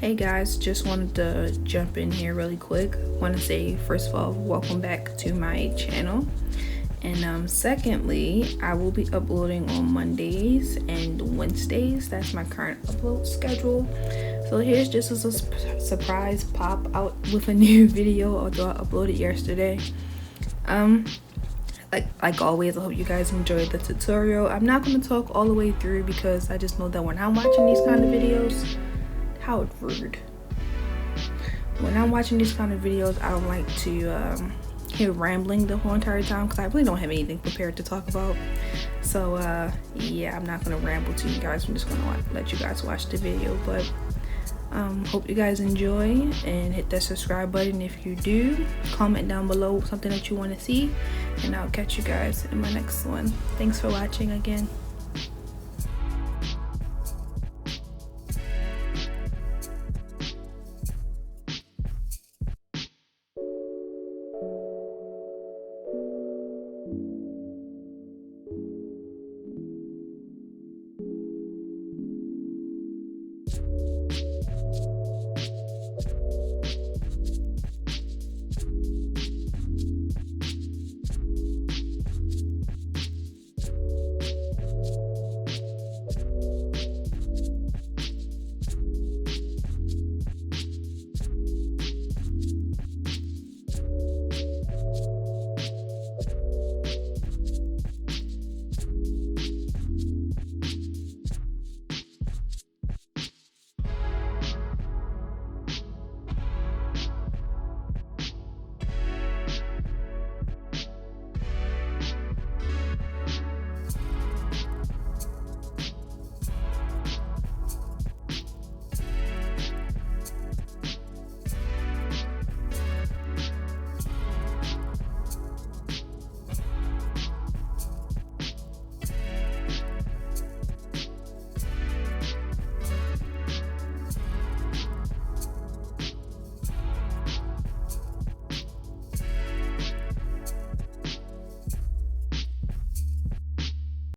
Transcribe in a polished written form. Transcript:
Hey guys, just wanted to jump in here really quick. Want to say first of all, welcome back to my channel. And secondly, I will be uploading on Mondays and Wednesdays. That's my current upload schedule. So here's just a surprise pop out with a new video, although I uploaded yesterday. Like always, I hope you guys enjoyed the tutorial. I'm not going to talk all the way through because I just know that when I'm watching these kind of videos, how rude. When I'm watching these kind of videos, I don't like to hear rambling the whole entire time because I really don't have anything prepared to talk about. So yeah, I'm not gonna ramble to you guys. I'm just gonna let you guys watch the video. But hope you guys enjoy and hit that subscribe button if you do. Comment down below something that you want to see, and I'll catch you guys in my next one. Thanks for watching again.